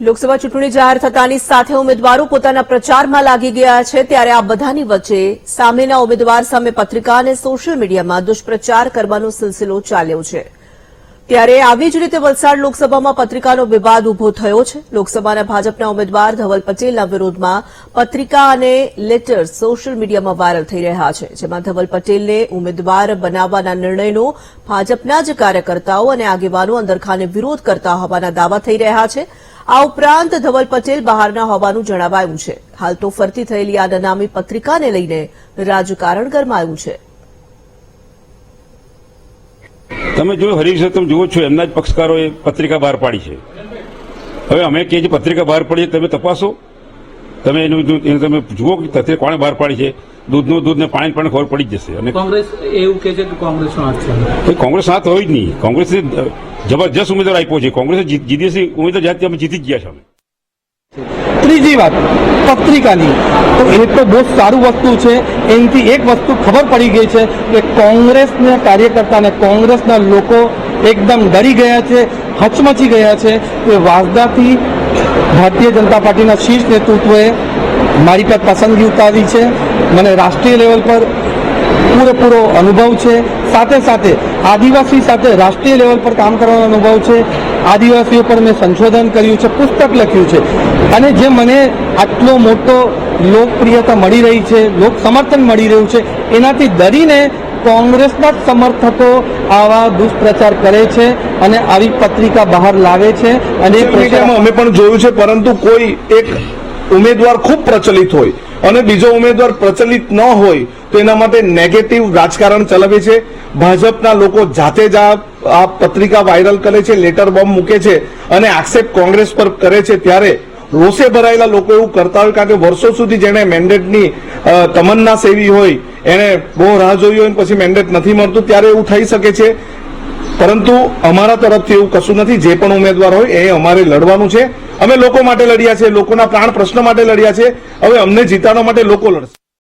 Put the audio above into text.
લોકસભા ચૂંટણી જાહેર થતાની સાથે ઉમેદવારો પોતાના પ્રચારમાં લાગી ગયા છે, ત્યારે આ બધાની વચ્ચે સામેના ઉમેદવાર સામે પત્રિકા અને સોશિયલ મીડિયામાં દુષ્પ્રચાર કરવાનો સિલસિલો ચાલ્યો છે। ત્યારે આવી જ રીતે વલસાડ લોકસભામાં પત્રિકાનો વિવાદ ઉભો થયો છે। લોકસભાના ભાજપના ઉમેદવાર ધવલ પટેલના વિરોધમાં પત્રિકા અને લેટર્સ સોશિયલ મીડિયામાં વાયરલ થઈ રહ્યા છે, જેમાં ધવલ પટેલને ઉમેદવાર બનાવવાના નિર્ણયનો ભાજપના જ કાર્યકર્તાઓ અને આગેવાનો અંદરખાને વિરોધ કરતા હોવાના દાવા થઈ રહ્યા છે। આ ઉપરાંત ધવલ પટેલ બહારના હોવાનું જણાવાયું છે। હાલ તો ફરતી થયેલી આ નનામી પત્રિકાને લઈને રાજકારણ ગરમાયું છે। તમે જો હરીશ તમે જુઓ છો એમના જ પક્ષકારોએ પત્રિકા બહાર પાડી છે। હવે અમે કે જે પત્રિકા બહાર પાડી તમે તપાસો, તમે એનું તમે જુઓ કે પત્રિકા કોણે બહાર પાડી છે। દૂધનું દૂધ ને પાણી પણ ખબર પડી જ જશે। અને કોંગ્રેસ એવું કહે છે કે કોંગ્રેસનો હાથ છે। કોંગ્રેસ હાથ હોય જ નહીં। કોંગ્રેસે જબરજસ્ત ઉમેદવાર આપ્યો છે। કોંગ્રેસે જીતી ઉમેદવાર જાતે અમે જીતી જ ગયા છે। ત્રીજી વાત પત્રિકાની, તો એ તો બહુ સારું વસ્તુ છે। એનાથી એક વસ્તુ ખબર પડી ગઈ છે કે કોંગ્રેસના કાર્યકર્તા અને કોંગ્રેસના લોકો એકદમ ડરી ગયા છે, હચમચી ગયા છે કે વાસદાથી ભારતીય જનતા પાર્ટીના શીર્ષ નેતૃત્વએ મારી પર પસંદગી ઉતારી છે। મને રાષ્ટ્રીય લેવલ પર પૂરેપૂરો અનુભવ છે, સાથે સાથે આદિવાસી સાથે રાષ્ટ્રીય લેવલ પર કામ કરવાનો અનુભવ છે। આદિવાસીઓ પર મેં સંશોધન કર્યું છે, પુસ્તક લખ્યું છે, અને જે મને આટલો મોટો લોકપ્રિયતા મળી રહી છે, લોક સમર્થન મળી રહ્યું છે, એનાથી ડરીને કોંગ્રેસના જ સમર્થકો આવા દુષ્પ્રચાર કરે છે અને આવી પત્રિકા બહાર લાવે છે। અને અમે પણ જોયું છે, પરંતુ કોઈ એક ઉમેદવાર ખૂબ પ્રચલિત હોય અને બીજો ઉમેદવાર પ્રચલિત ન હોય તો એના માટે નેગેટિવ રાજકારણ ચલાવે છે। ભાજપના લોકો જાતે જ આ પત્રિકા વાયરલ કરે છે, લેટર બોમ્બ મૂકે છે અને આક્ષેપ કોંગ્રેસ પર કરે છે। ત્યારે રોષે ભરાયેલા લોકો એવું કરતા હોય, કારણ કે વર્ષો સુધી જેને મેન્ડેટની તમન્ના સેવી હોય એને બહુ રાહ જોઈ હોય પછી મેન્ડેટ નથી મળતું, ત્યારે એવું થઈ શકે છે। પરંતુ અમારા તરફથી એવું કશું નથી। જે પણ ઉમેદવાર હોય એ અમારે લડવાનું છે। અમે લોકો માટે લડ્યા છે, લોકોના પ્રાણ પ્રશ્ન માટે લડ્યા છે। હવે અમને જીતાડવા માટે લોકો લડશે।